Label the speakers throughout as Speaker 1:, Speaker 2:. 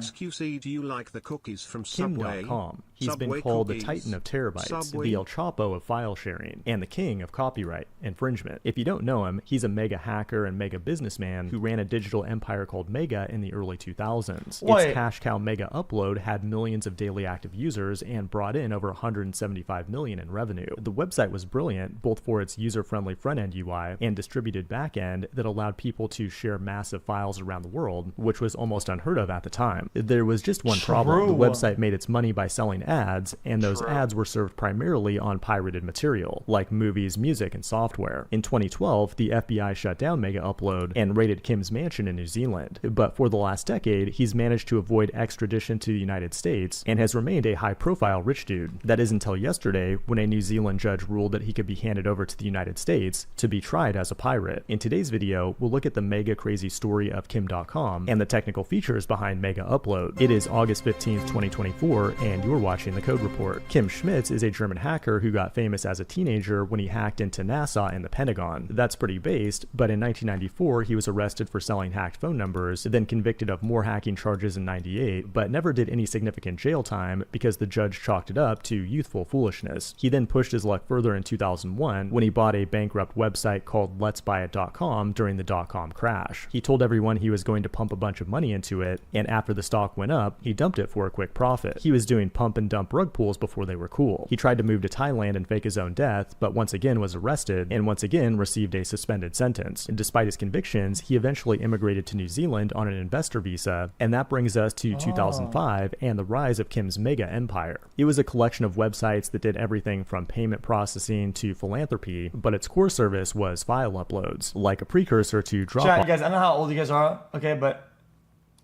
Speaker 1: xQc, do you like the cookies from Subway?
Speaker 2: Kim.com. He's
Speaker 1: Subway
Speaker 2: been called
Speaker 1: cookies.
Speaker 2: the Titan of terabytes,
Speaker 1: Subway.
Speaker 2: the El Chapo of file sharing, and the king of copyright infringement. If you don't know him, he's a mega hacker and mega businessman who ran a digital empire called Mega in the early 2000s. Its cash cow Mega Upload had millions of daily active users and brought in over 175 million in revenue. The website was brilliant, both for its user-friendly front-end UI and distributed back-end that allowed people to share massive files around the world, which was almost unheard of at the time. There was just one problem. The website made its money by selling ads, and those ads were served primarily on pirated material, like movies, music, and software. In 2012, the FBI shut down Mega Upload and raided Kim's mansion in New Zealand. But for the last decade, he's managed to avoid extradition to the United States and has remained a high-profile rich dude. That is until yesterday, when a New Zealand judge ruled that he could be handed over to the United States to be tried as a pirate. In today's video, we'll look at the mega crazy story of Kim.com and the technical features behind Mega Upload. It is August 15th, 2024, and you're watching The Code Report. Kim Schmitz is a German hacker who got famous as a teenager when he hacked into NASA and the Pentagon. That's pretty based, but in 1994, he was arrested for selling hacked phone numbers, then convicted of more hacking charges in 98, but never did any significant jail time because the judge chalked it up to youthful foolishness. He then pushed his luck further in 2001 when he bought a bankrupt website called letsbuyit.com during the dot-com crash. He told everyone he was going to pump a bunch of money into it, and after the stock went up, he dumped it for a quick profit. He was doing pump and dump rug pulls before they were cool. He tried to move to Thailand and fake his own death, but once again was arrested and once again received a suspended sentence. And despite his convictions, he eventually immigrated to New Zealand on an investor visa, and that brings us to 2005 and the rise of Kim's mega empire. It was a collection of websites that did everything from payment processing to philanthropy, but its core service was file uploads, like a precursor to Dropbox.
Speaker 3: Chat, guys, I don't know how old you guys are, okay, but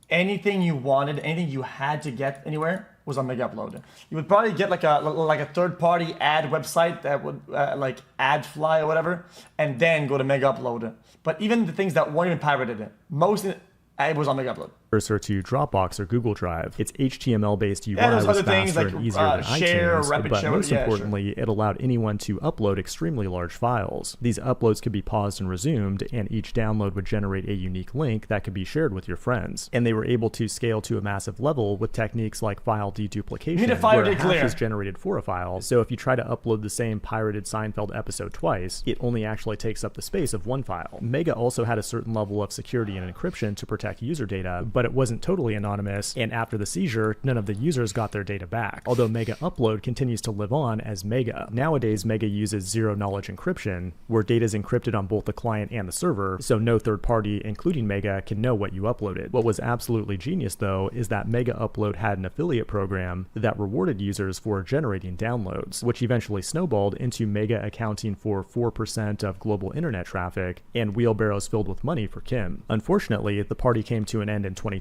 Speaker 3: anything you wanted, anything you had to get anywhere was on Mega Upload. You would probably get like a third-party ad website that would like AdFly or whatever, and then go to Mega Upload. But even the things that weren't even pirated, most it was on Mega Upload.
Speaker 2: Cursor to Dropbox or Google Drive. Its HTML-based UI
Speaker 3: those
Speaker 2: was
Speaker 3: other things
Speaker 2: faster
Speaker 3: like,
Speaker 2: and easier than
Speaker 3: share,
Speaker 2: iTunes,
Speaker 3: rapid
Speaker 2: but
Speaker 3: share,
Speaker 2: most
Speaker 3: yeah,
Speaker 2: importantly, it allowed anyone to upload extremely large files. These uploads could be paused and resumed, and each download would generate a unique link that could be shared with your friends. And they were able to scale to a massive level with techniques like file deduplication, where a hash is generated for a file. So if you try to upload the same pirated Seinfeld episode twice, it only actually takes up the space of one file. Mega also had a certain level of security and encryption to protect user data, but it wasn't totally anonymous, and after the seizure, none of the users got their data back, although Mega Upload continues to live on as Mega. Nowadays, Mega uses zero-knowledge encryption, where data is encrypted on both the client and the server, so no third party, including Mega, can know what you uploaded. What was absolutely genius, though, is that Mega Upload had an affiliate program that rewarded users for generating downloads, which eventually snowballed into Mega accounting for 4% of global internet traffic and wheelbarrows filled with money for Kim. Unfortunately, the party came to an end in 2012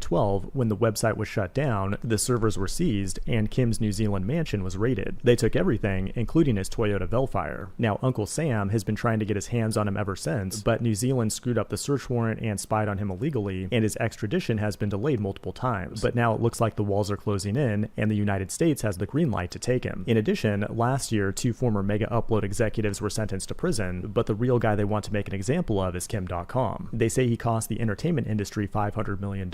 Speaker 2: when the website was shut down, the servers were seized, and Kim's New Zealand mansion was raided. They took everything, including his Toyota Velfire. Now, Uncle Sam has been trying to get his hands on him ever since, but New Zealand screwed up the search warrant and spied on him illegally, and his extradition has been delayed multiple times. But now it looks like the walls are closing in, and the United States has the green light to take him. In addition, last year, 2 former Mega Upload executives were sentenced to prison, but the real guy they want to make an example of is Kim.com. They say he cost the entertainment industry $500 million,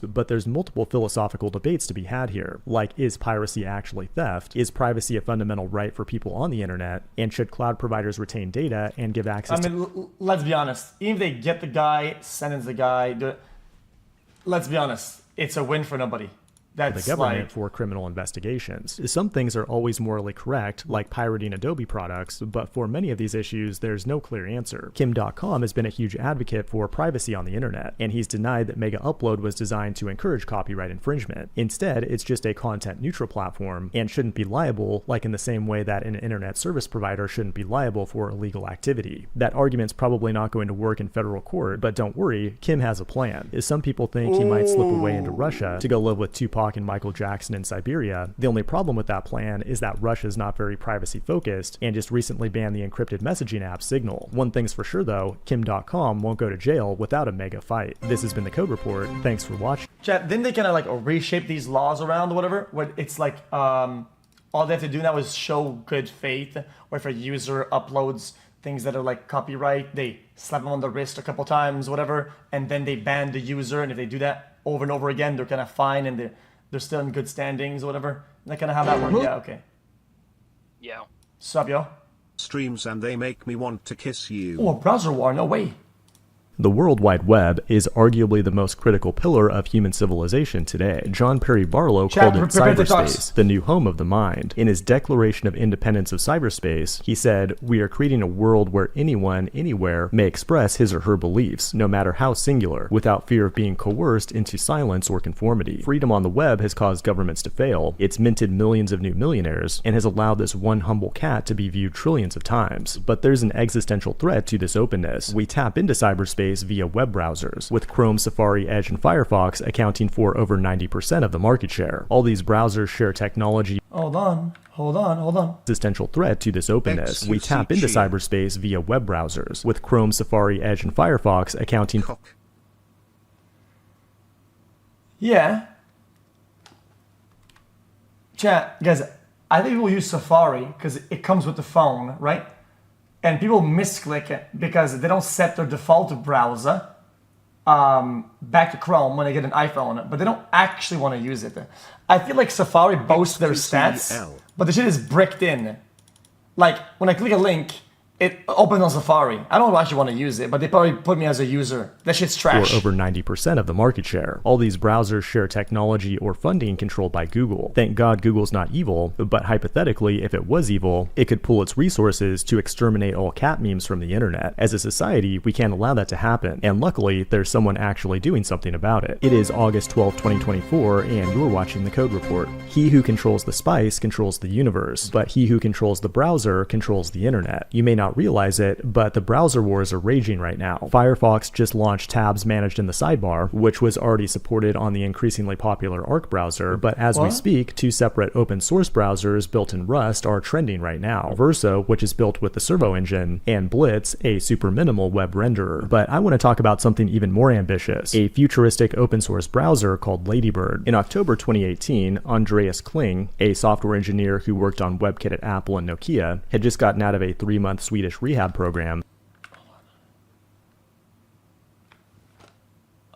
Speaker 2: but there's multiple philosophical debates to be had here, like, is piracy actually theft? Is privacy a fundamental right for people on the internet? And should cloud providers retain data and give access to...
Speaker 3: let's be honest. Even if they get the guy, sentence the guy, let's be honest, it's a win for nobody. That's
Speaker 2: the government for criminal investigations. Some things are always morally correct, like pirating Adobe products, but for many of these issues, there's no clear answer. Kim.com has been a huge advocate for privacy on the internet, and he's denied that Mega Upload was designed to encourage copyright infringement. Instead, it's just a content-neutral platform and shouldn't be liable, like in the same way that an internet service provider shouldn't be liable for illegal activity. That argument's probably not going to work in federal court, but don't worry, Kim has a plan. Some people think he might slip away into Russia to go live with Tupac and Michael Jackson in Siberia. The only problem with that plan is that Russia is not very privacy focused and just recently banned the encrypted messaging app Signal. One thing's for sure though, Kim.com won't go to jail without a mega fight. This has been the Code Report. Thanks for watching.
Speaker 3: Chat, didn't they kind of like reshape these laws around or whatever? Where it's like all they have to do now is show good faith, or if a user uploads things that are like copyright, they slap them on the wrist a couple times, whatever, and then they ban the user, and if they do that, over and over again, they're kind of fine and they're still in good standings or whatever. And that kind of how that works. Yeah, okay.
Speaker 4: Yeah.
Speaker 3: Sup, yo?
Speaker 1: Streams and they make me want to kiss you.
Speaker 3: Oh, a browser war, no way.
Speaker 2: The World Wide Web is arguably the most critical pillar of human civilization today. John Perry Barlow called it cyberspace, the new home of the mind. In his Declaration of Independence of Cyberspace, he said, "We are creating a world where anyone, anywhere, may express his or her beliefs, no matter how singular, without fear of being coerced into silence or conformity. Freedom on the web has caused governments to fail, it's minted millions of new millionaires, and has allowed this one humble cat to be viewed trillions of times. But there's an existential threat to this openness. We tap into cyberspace via web browsers, with Chrome, Safari, Edge, and Firefox accounting for over 90% of the market share. All these browsers share technology."
Speaker 3: Hold on.
Speaker 2: Existential threat to this openness.
Speaker 1: xQc.
Speaker 2: We tap into cyberspace via web browsers, with Chrome, Safari, Edge, and Firefox accounting for...
Speaker 3: Yeah. Chat, guys, I think we'll use Safari because it comes with the phone, right? And people misclick it because they don't set their default browser back to Chrome when they get an iPhone, but they don't actually want to use it. I feel like Safari boasts their stats, but the shit is bricked in. Like, when I click a link, it opens on Safari. I don't actually want to use it, but they probably put me as a user. That shit's trash.
Speaker 2: For over 90% of the market share. All these browsers share technology or funding controlled by Google. Thank God Google's not evil, but hypothetically, if it was evil, it could pool its resources to exterminate all cat memes from the internet. As a society, we can't allow that to happen, and luckily, there's someone actually doing something about it. It is August 12, 2024, and you're watching the Code Report. He who controls the spice controls the universe, but he who controls the browser controls the internet. You may not realize it, but the browser wars are raging right now. Firefox just launched tabs managed in the sidebar, which was already supported on the increasingly popular Arc browser, but as we speak, two separate open source browsers built in Rust are trending right now. Verso, which is built with the Servo engine, and Blitz, a super minimal web renderer. But I want to talk about something even more ambitious, a futuristic open source browser called Ladybird. In October 2018, Andreas Kling, a software engineer who worked on WebKit at Apple and Nokia, had just gotten out of a 3-month Swedish rehab program.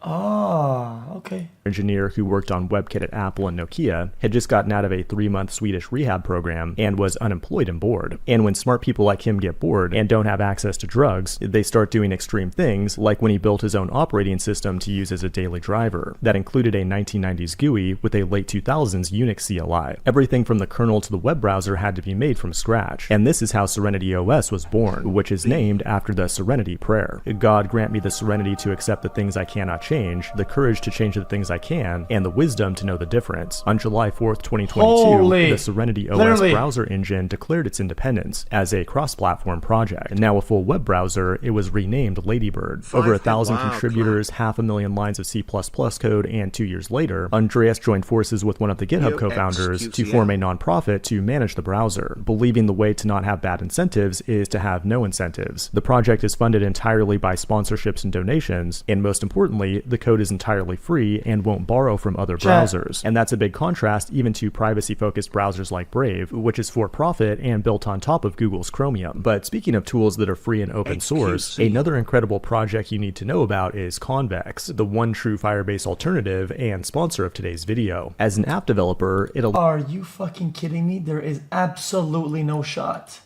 Speaker 3: Okay.
Speaker 2: Engineer who worked on WebKit at Apple and Nokia had just gotten out of a 3-month Swedish rehab program and was unemployed and bored. And when smart people like him get bored and don't have access to drugs, they start doing extreme things, like when he built his own operating system to use as a daily driver. That included a 1990s GUI with a late 2000s Unix CLI. Everything from the kernel to the web browser had to be made from scratch. And this is how Serenity OS was born, which is named after the Serenity Prayer. God grant me the serenity to accept the things I cannot change, the courage to change the things I can, and the wisdom to know the difference. On July 4th, 2022, the Serenity OS browser engine declared its independence as a cross-platform project. And now a full web browser, it was renamed Ladybird. Over 1,000 contributors, 500,000 lines of C++ code, and 2 years later, Andreas joined forces with one of the GitHub co-founders to form a nonprofit to manage the browser, believing the way to not have bad incentives is to have no incentives. The project is funded entirely by sponsorships and donations, and most importantly, the code is entirely free and won't borrow from other browsers. And that's a big contrast even to privacy-focused browsers like Brave, which is for profit and built on top of Google's Chromium. But speaking of tools that are free and open source, another incredible project you need to know about is Convex, the one true Firebase alternative and sponsor of today's video. As an app developer,
Speaker 3: Are you fucking kidding me? There is absolutely no shot.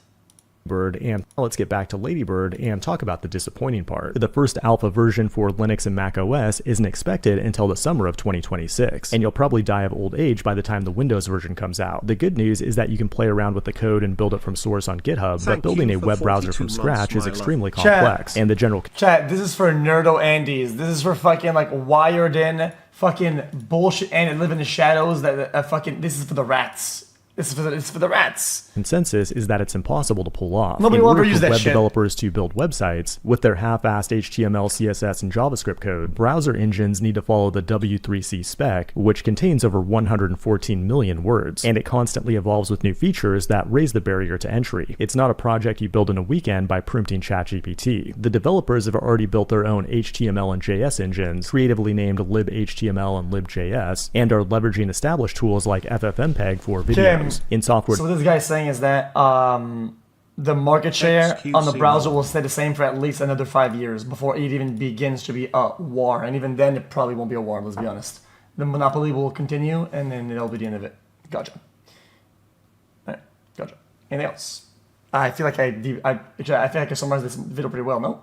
Speaker 2: Bird, and let's get back to Ladybird and talk about the disappointing part. The first alpha version for Linux and Mac OS isn't expected until the summer of 2026, and you'll probably die of old age by the time the Windows version comes out. The good news is that you can play around with the code and build it from source on GitHub, but building a web browser from scratch is extremely complex, and the general...
Speaker 3: Chat, this is for nerdo Andes. This is for fucking like wired in fucking bullshit and live in the shadows that fucking... This is for the rats. It's for the rats.
Speaker 2: Consensus is that it's impossible to pull off.
Speaker 3: Nobody will ever use that
Speaker 2: web
Speaker 3: shit.
Speaker 2: Developers to build websites with their half-assed HTML, CSS, and JavaScript code, browser engines need to follow the W3C spec, which contains over 114 million words, and it constantly evolves with new features that raise the barrier to entry. It's not a project you build in a weekend by prompting ChatGPT. The developers have already built their own HTML and JS engines, creatively named libhtml and libjs, and are leveraging established tools like FFmpeg for videos. In software.
Speaker 3: So what this guy's saying is that the market share on the browser will stay the same for at least another 5 years before it even begins to be a war. And even then, it probably won't be a war, let's be honest. the monopoly will continue, and then it'll be the end of it. Gotcha. All right, gotcha. Anything else? I feel like I feel like I summarized this video pretty well. No.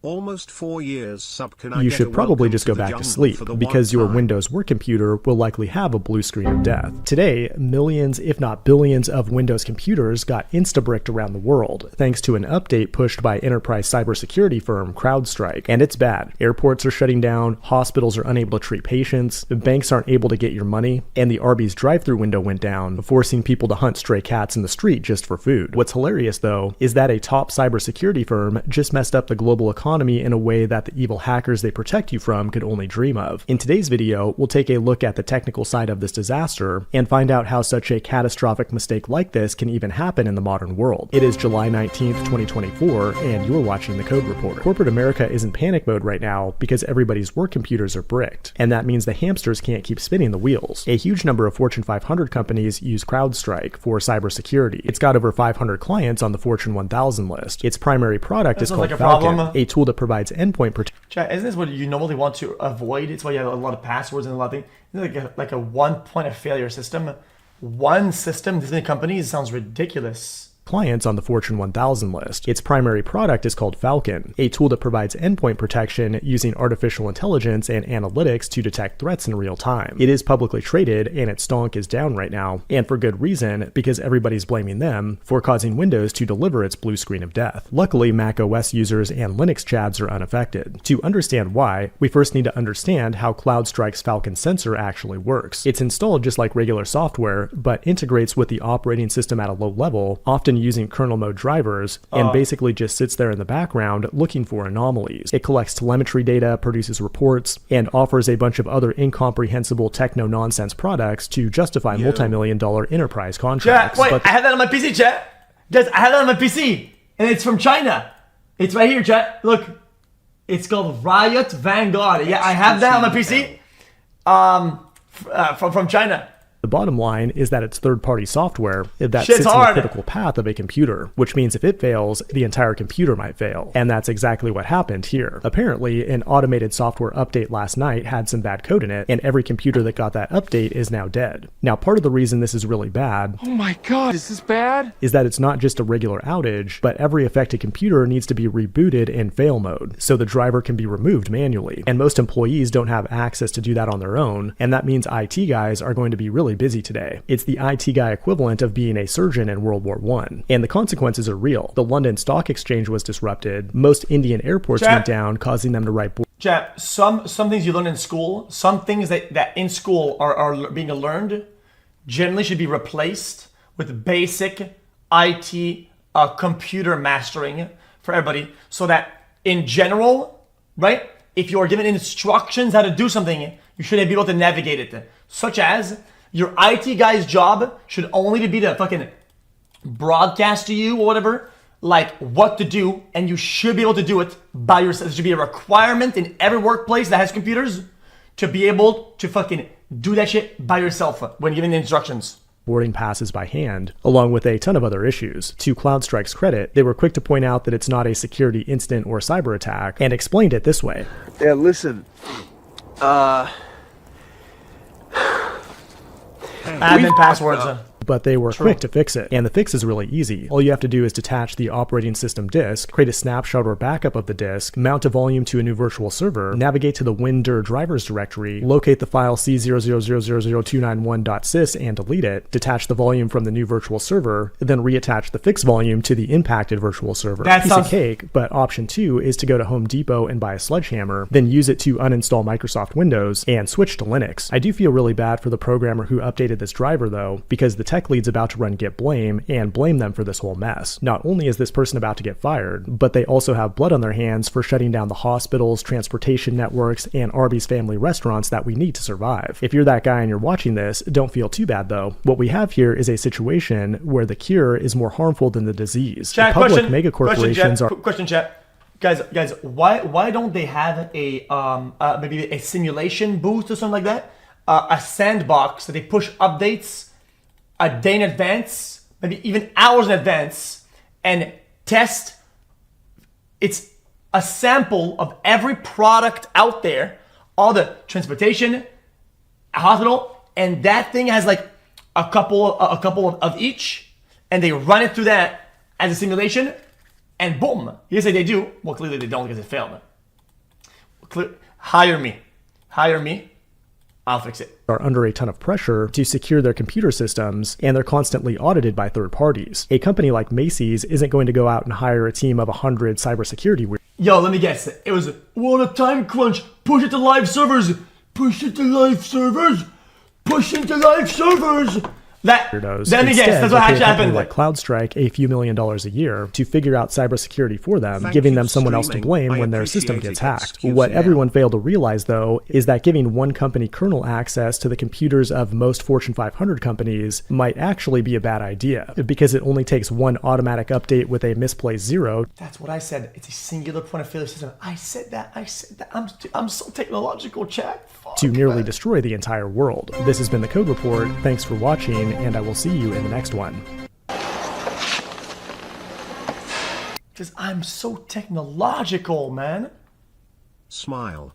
Speaker 1: Almost 4 years sub. Can I
Speaker 2: You
Speaker 1: get
Speaker 2: should
Speaker 1: a
Speaker 2: probably
Speaker 1: welcome
Speaker 2: just go
Speaker 1: the
Speaker 2: back to
Speaker 1: jungle
Speaker 2: sleep,
Speaker 1: for the
Speaker 2: because
Speaker 1: one
Speaker 2: your
Speaker 1: time?
Speaker 2: Windows work computer will likely have a blue screen of death. Today, millions, if not billions, of Windows computers got insta-bricked around the world, thanks to an update pushed by enterprise cybersecurity firm CrowdStrike. And it's bad. Airports are shutting down, hospitals are unable to treat patients, banks aren't able to get your money, and the Arby's drive-thru window went down, forcing people to hunt stray cats in the street just for food. What's hilarious, though, is that a top cybersecurity firm just messed up the global economy in a way that the evil hackers they protect you from could only dream of. In today's video, we'll take a look at the technical side of this disaster and find out how such a catastrophic mistake like this can even happen in the modern world. It is July 19th, 2024, and you're watching The Code Reporter. Corporate America is in panic mode right now because everybody's work computers are bricked, and that means the hamsters can't keep spinning the wheels. A huge number of Fortune 500 companies use CrowdStrike for cybersecurity. It's got over 500 clients on the Fortune 1000 list. Its primary product is called Falcon, a tool that provides endpoint protection.
Speaker 3: Chat, isn't this what you normally want to avoid? It's why you have a lot of passwords and a lot of things. Isn't it like a one point of failure system? One system, this many companies, sounds ridiculous.
Speaker 2: Clients on the Fortune 1000 list. Its primary product is called Falcon, a tool that provides endpoint protection using artificial intelligence and analytics to detect threats in real time. It is publicly traded, and its stonk is down right now, and for good reason, because everybody's blaming them for causing Windows to deliver its blue screen of death. Luckily, Mac OS users and Linux chads are unaffected. To understand why, we first need to understand how CrowdStrike's Falcon sensor actually works. It's installed just like regular software, but integrates with the operating system at a low level, often using kernel mode drivers, and basically just sits there in the background looking for anomalies. It collects telemetry data, produces reports, and offers a bunch of other incomprehensible techno-nonsense products to justify multi-million-dollar enterprise contracts.
Speaker 3: Chat, wait, I have that on my PC, chat. Guys, I have that on my PC, and it's from China. It's right here, chat. Look, it's called Riot Vanguard. Yeah, I have that on my PC. From China.
Speaker 2: The bottom line is that it's third-party software that
Speaker 3: Shit's
Speaker 2: sits
Speaker 3: hard.
Speaker 2: in the critical path of a computer, which means if it fails, the entire computer might fail. And that's exactly what happened here. Apparently, an automated software update last night had some bad code in it, and every computer that got that update is now dead. Now, part of the reason this is really bad,
Speaker 4: oh my god, is this bad?
Speaker 2: is that it's not just a regular outage, but every affected computer needs to be rebooted in fail mode, so the driver can be removed manually. And most employees don't have access to do that on their own, and that means IT guys are going to be really busy today. It's the IT guy equivalent of being a surgeon in World War I. And the consequences are real. The London Stock Exchange was disrupted. Most Indian airports went down, causing them to write
Speaker 3: Chat, some things you learn in school, some things that in school are being learned, generally should be replaced with basic IT computer mastering for everybody, so that in general, right, if you are given instructions how to do something, you should be able to navigate it. Such as, your IT guy's job should only be to fucking broadcast to you or whatever, like what to do, and you should be able to do it by yourself. There should be a requirement in every workplace that has computers to be able to fucking do that shit by yourself when given the instructions.
Speaker 2: boarding passes by hand, along with a ton of other issues. To CrowdStrike's credit, they were quick to point out that it's not a security incident or cyber attack, and explained it this way.
Speaker 4: Yeah, listen.
Speaker 3: Admin passwords.
Speaker 2: But they were quick to fix it, and the fix is really easy. All you have to do is detach the operating system disk, create a snapshot or backup of the disk, mount a volume to a new virtual server, navigate to the WinDir drivers directory, locate the file C0000291.sys and delete it, detach the volume from the new virtual server, then reattach the fixed volume to the impacted virtual server.
Speaker 3: That
Speaker 2: Piece
Speaker 3: sounds
Speaker 2: of cake, but option 2 is to go to Home Depot and buy a sledgehammer, then use it to uninstall Microsoft Windows and switch to Linux. I do feel really bad for the programmer who updated this driver though, because the tech lead's about to run git blame and blame them for this whole mess. Not only is this person about to get fired, but they also have blood on their hands for shutting down the hospitals, transportation networks, and Arby's family restaurants that we need to survive. If you're that guy and you're watching this, don't feel too bad though. What we have here is a situation where the cure is more harmful than the disease.
Speaker 3: Chat,
Speaker 2: Public mega corporations are...
Speaker 3: Question, chat. Guys, why don't they have a maybe a simulation booth or something like that? A sandbox that they push updates a day in advance, maybe even hours in advance, and test. It's a sample of every product out there, all the transportation, a hospital, and that thing has like a couple of each, and they run it through that as a simulation, and boom, you say they do. Well, clearly they don't because it failed. Hire me, I'll fix it.
Speaker 2: Are under a ton of pressure to secure their computer systems, and they're constantly audited by third parties. A company like Macy's isn't going to go out and hire a team of 100 cybersecurity weirdos.
Speaker 3: Yo, let me guess. It was, we're on a time crunch. Push it to live servers. Push it to live servers. Push it to live servers. Let me guess. That's what actually happened.
Speaker 2: Like CloudStrike a few $1 million a year to figure out cybersecurity for them, giving them someone else to blame when their system gets hacked. What everyone failed to realize, though, is that giving one company kernel access to the computers of most Fortune 500 companies might actually be a bad idea, because it only takes one automatic update with a misplaced 0.
Speaker 3: That's what I said. It's a singular point of failure system. I said that. I'm so technological, chat.
Speaker 2: To nearly destroy the entire world. This has been the Code Report. Thanks for watching, and I will see you in the next one.
Speaker 3: Because I'm so technological, man.
Speaker 1: Smile.